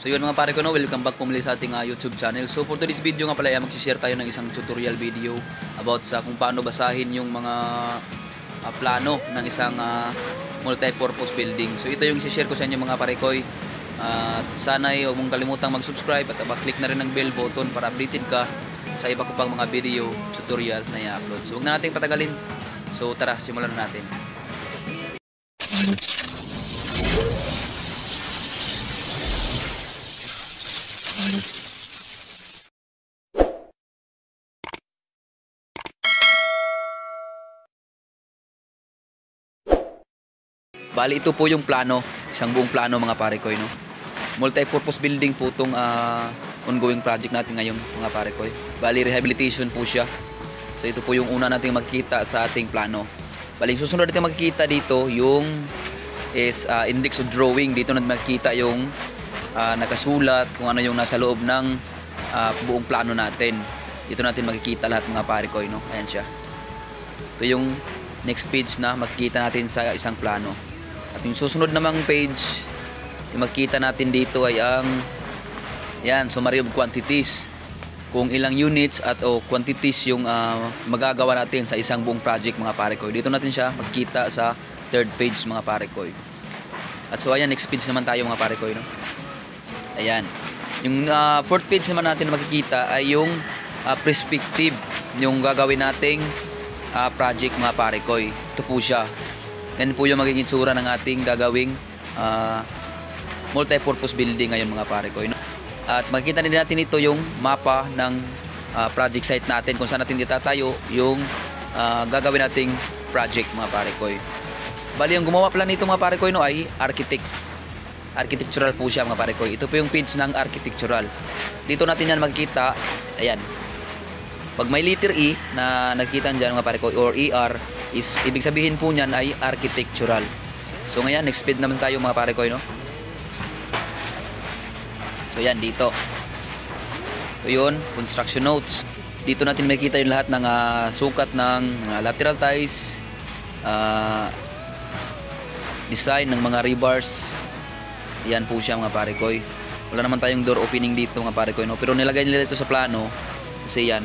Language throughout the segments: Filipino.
So yun mga pare ko, no, welcome back po muli sa ating YouTube channel. So for today's video nga pala ay mag-share tayo ng isang tutorial video about sa kung paano basahin yung mga plano ng isang multi-purpose building. So ito yung i-share ko sa inyo mga pare ko. Sana ay huwag mong kalimutang mag-subscribe at click na rin ng bell button para updated ka sa iba ko pang mga video tutorials na i-upload. So huwag na natin patagalin. So tara, simulan na natin. Bali ito po yung plano, isang buong plano mga pare ko, no. Multi-purpose building po itong ongoing project natin ngayon mga pare ko. Bali rehabilitation po siya. So ito po yung una nating makikita sa ating plano. Bali susunod natin makikita dito yung index of drawing. Dito natin makikita yung nakasulat kung ano yung nasa loob ng buong plano natin. Dito natin makikita lahat mga pare ko, no. Ayan siya. Ito yung next page na makikita natin sa isang plano. At yung susunod namang page, yung makikita natin dito ay ang summary of quantities. Kung ilang units at quantities yung magagawa natin sa isang buong project mga pare ko. Dito natin siya makikita sa third page mga pare ko. At so ayan, next page naman tayo mga pare ko, no? Ayan. Yung fourth page naman natin makikita ay yung perspective, yung gagawin nating project mga pare ko. Ito po siya. Yan po yung magiging itsura ng ating gagawing multi-purpose building ngayon mga pare ko. At makikita din natin ito yung mapa ng project site natin kung saan natin itatayo yung gagawin nating project mga pare ko. Bali yung gumawa pala nito mga pare ko ay architectural po siya mga pare ko. Ito po yung page ng architectural. Dito natin yan makikita. Ayan. Pag may letter E na nakikita dyan mga pare ko or ER, is ibig sabihin po niyan ay architectural. So ngayon next page naman tayo mga pare ko, no? So yan dito. So yun, construction notes. Dito natin makikita yung lahat ng sukat ng lateral ties, design ng mga rebars. Yan po siya mga pare ko. Wala naman tayong door opening dito mga pare ko, no? Pero nilagay nila ito sa plano kasi yan.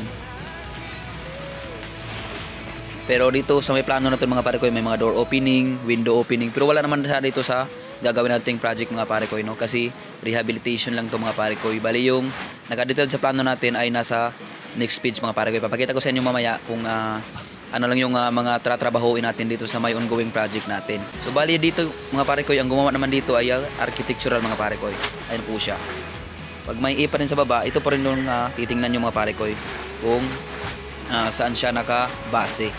Pero dito sa may plano na ito mga pare ko, may mga door opening, window opening. Pero wala naman siya dito sa gagawin nating project mga pare ko, no? Kasi rehabilitation lang to mga pare ko. Bali yung nakadetailed sa plano natin ay nasa next page mga pare ko. Papakita ko sa inyo mamaya kung ano lang yung mga tratrabahuin natin dito sa may ongoing project natin. So bali dito mga pare ko, ang gumawa naman dito ay architectural mga pare ko. Ayun po siya. Pag may E pa rin sa baba, ito pa rin yung titingnan nyo mga pare ko kung saan siya nakabase.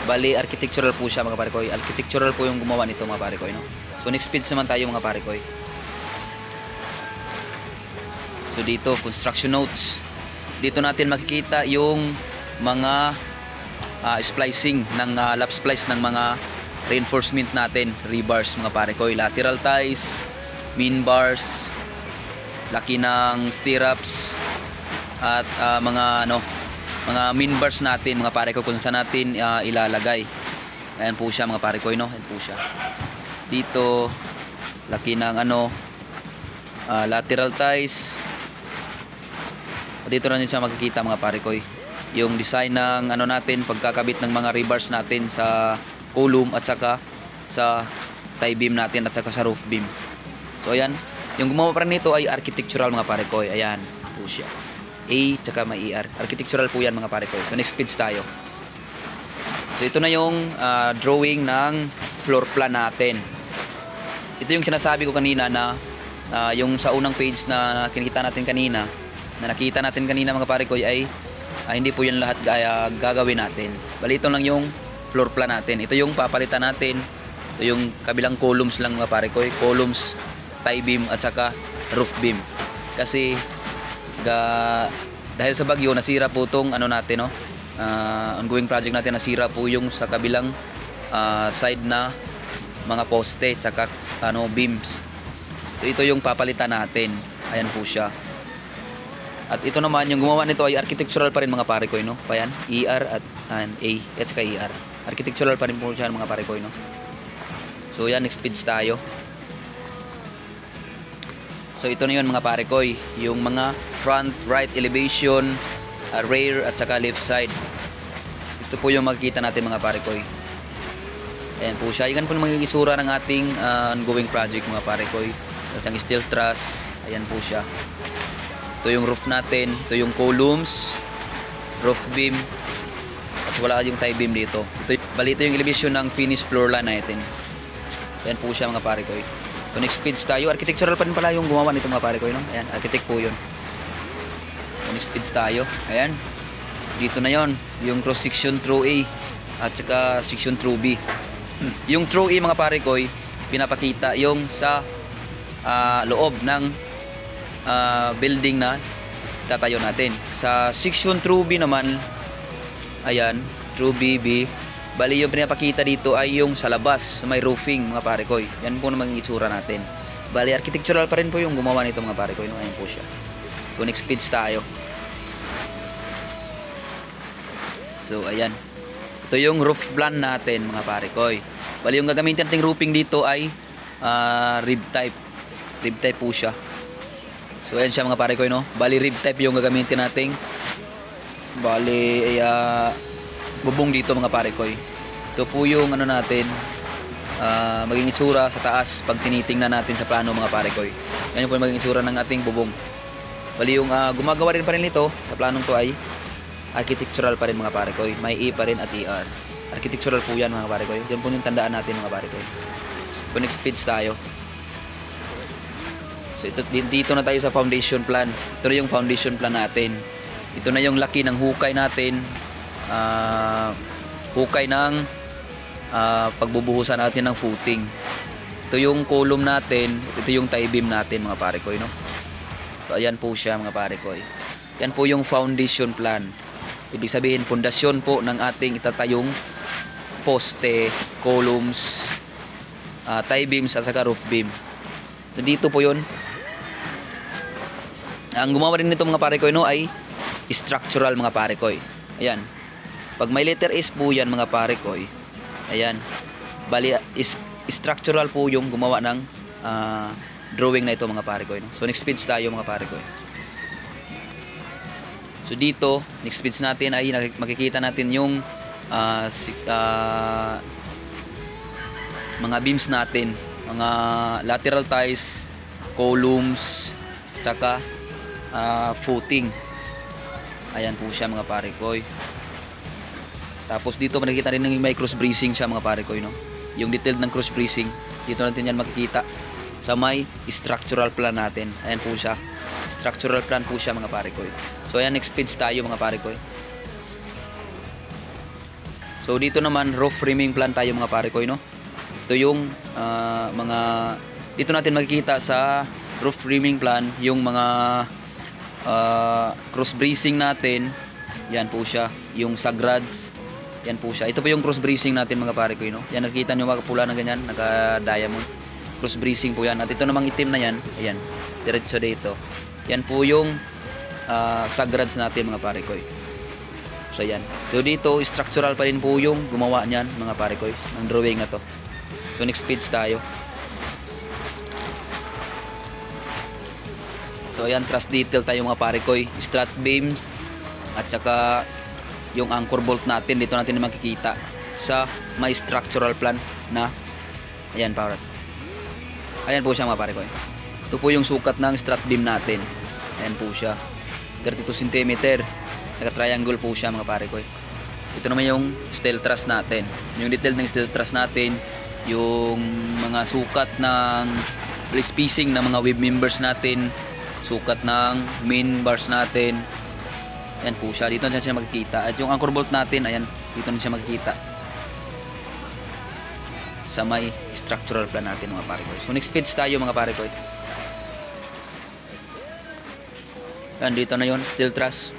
Bali architectural po siya mga pare ko. Architectural po yung gumawa nito mga pare ko, no? So next page naman tayo mga pare ko. So dito construction notes. Dito natin makikita yung mga splicing ng lap splice ng mga reinforcement natin, rebars mga pare ko, lateral ties, mean bars, laki ng stirrups at mga mean bars natin mga pare ko kung saan natin ilalagay. Ayan po siya mga pare ko, no? Ayan po siya. Dito laki ng lateral ties. Dito na din siya makikita mga pare ko yung design ng natin, pagkakabit ng mga rebars natin sa column at saka sa tie beam natin at saka sa roof beam. So ayan, yung gumawa pa rin nito ay architectural mga pare ko. Ayan po siya. A tsaka may ER. Architectural po yan mga pare ko. So next page tayo. So ito na yung drawing ng floor plan natin. Ito yung sinasabi ko kanina na yung sa unang page na nakita natin kanina mga pare ko ay hindi po yan lahat gagawin natin. Bali ito lang yung floor plan natin. Ito yung papalitan natin. Ito yung kabilang columns lang mga pare ko. Columns, tie beam at saka roof beam. Kasi dahil sa bagyo nasira po itong natin, no? Ongoing project natin, nasira po yung sa kabilang side na mga poste tsaka beams. So ito yung papalitan natin. Ayan po siya. At ito naman yung gumawa nito ay architectural pa rin mga pare ko, no? Payan, ER at A at saka ER. Architectural pa rin po siya mga pare ko, no? So yan, next page tayo. So ito na yun mga pare ko, yung mga front right elevation, rear at saka left side. Ito po yung makikita natin mga pare ko. Ayan po siya. Yan po yung magiging itsura ng ating ongoing project mga pare ko. Isang steel truss. Ayan po siya. Ito yung roof natin. Ito yung columns, roof beam, at wala yung tie beam dito. Bali ito yung elevation ng finished floor line natin. Ayan po siya mga pare ko. So next page tayo. Architectural pa rin pala yung gumawa nito mga pare ko. No? Ayan, architect po yun. So next page tayo. Ayan. Dito na yon yung cross section through A at saka section through B. Yung through A mga pare ko, pinapakita yung sa loob ng building na tatayo natin. Sa section through B naman, ayan, through BB, bali yung pinapakita dito ay yung sa labas, sa may roofing mga pare ko. Yan po naman yung itsura natin. Bali architectural pa rin po yung gumawa nito mga pare ko. Ayan po siya. So next page tayo. So ayan. Ito yung roof plan natin mga pare ko. Bali yung gagamitin nating roofing dito ay rib type. Rib type po siya. So ayan siya mga pare ko, no? Bali rib type yung gagamitin nating bali bubong dito mga pare ko. Ito po yung ano natin maging itsura sa taas pag tinitingnan natin sa plano mga pare ko. Yan po yung maging itsura ng ating bubong. Bali yung gumagawa rin pa rin nito sa planong to ay architectural pa rin mga pare ko. May E pa rin at ER. Architectural po yan mga pare ko. Yan po yung tandaan natin mga pare ko. So next page tayo. So dito na tayo sa foundation plan. Ito na yung foundation plan natin. Ito na yung laki ng hukay natin. Hukay ng pagbubuhusan natin ng footing. Ito yung column natin. Ito yung tie beam natin mga pare ko, no? So ayan po siya mga pare ko. Yan po yung foundation plan. Ibig sabihin pundasyon po ng ating itatayong poste, columns, tie beams at saka roof beam. Dito po yun. Ang gumawa rin nito mga pare ko, no, ay structural mga pare ko. Ayan. Pag may letter S po yan mga pare ko. Ayan. Bali structural po yung gumawa ng drawing na ito mga pare ko. No? So next page tayo mga pare ko. So dito, next page natin ay makikita natin yung mga beams natin, mga lateral ties, columns, tsaka footing. Ayan po siya mga pare ko. Tapos dito makikita rin yung may cross bracing siya mga pare ko, no? Yung detailed ng cross bracing, dito natin yan makikita sa may structural plan natin. Ayan po siya. Structural plan po siya mga pare ko. So ayan, next page tayo mga pare ko. So dito naman roof framing plan tayo mga pare ko, no? Ito yung mga dito natin makikita sa roof framing plan yung mga cross bracing natin. Yan po siya, yung sagrads. Yan po siya. Ito po yung cross bracing natin mga pare ko, no? Yan nakikita niyo mga pula na ganyan, naka-diamond. Cross bracing po yan. At ito namang itim na yan, ayan, diretso dito. Yan po yung sagrads natin mga pare ko. So yan. So dito structural pa rin po yung gumawa niyan mga pare ko, ng drawing na to. So next page tayo. So ayan, truss detail tayo mga pare ko, strut beams at saka yung anchor bolt natin dito natin makikita sa may structural plan na ayan para. Ayan po siya mga pare ko. Ito po yung sukat ng strut beam natin. Ayan po siya. 32 cm. Naka-triangle po siya mga pare ko. Ito naman yung steel truss natin. Yung detail ng steel truss natin, yung mga sukat ng spacing ng mga web members natin, sukat ng main bars natin. Ayan po siya. Dito na siya makikita. At yung anchor bolt natin, ayan, dito na siya makikita sa may structural plan natin mga pare ko. So next page tayo mga pare ko. Ayan, dito na yon, steel truss,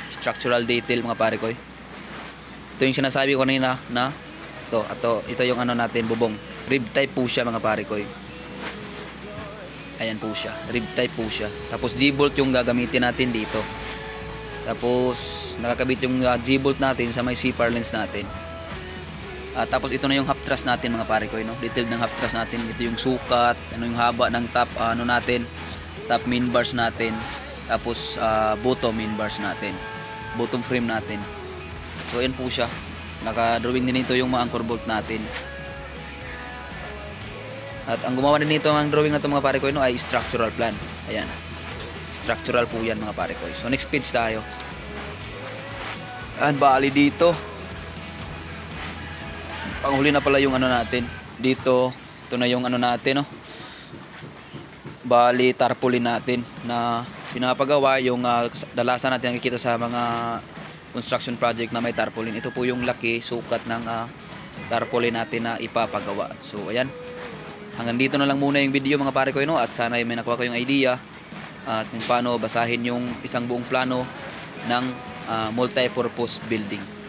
structural detail mga pare ko. Ito yung sinasabi ko kanina na ito yung ano natin, bubong. Rib type po siya mga pare ko. Ayan po siya, rib type po siya. Tapos G-bolt yung gagamitin natin dito. Tapos nakakabit yung G-bolt natin sa may C-par lens natin. Tapos ito na yung half truss natin mga pare ko, no? Detailed ng half truss natin. Ito yung sukat, ano yung haba ng top ano natin, top main bars natin. Tapos bottom main bars natin. Bottom frame natin. So ayan po siya. Naka-drawing din ito yung mga anchor bolt natin. At ang gumawa din nito ang drawing na ito mga pare ko, no, ay structural plan. Ayan. Structural po yan mga pare ko. So next page tayo. Bali dito. Panghuli na pala yung ano natin. Dito, ito na yung ano natin, no. Bali tarpaulin natin na pinapagawa yung dalasan natin nakikita sa mga construction project na may tarpaulin. Ito po yung laki sukat ng tarpaulin natin na ipapagawa. So ayan. Hanggang dito na lang muna yung video mga pare ko, no, at sana may nakuha kayong idea at kung paano basahin yung isang buong plano ng multi-purpose building.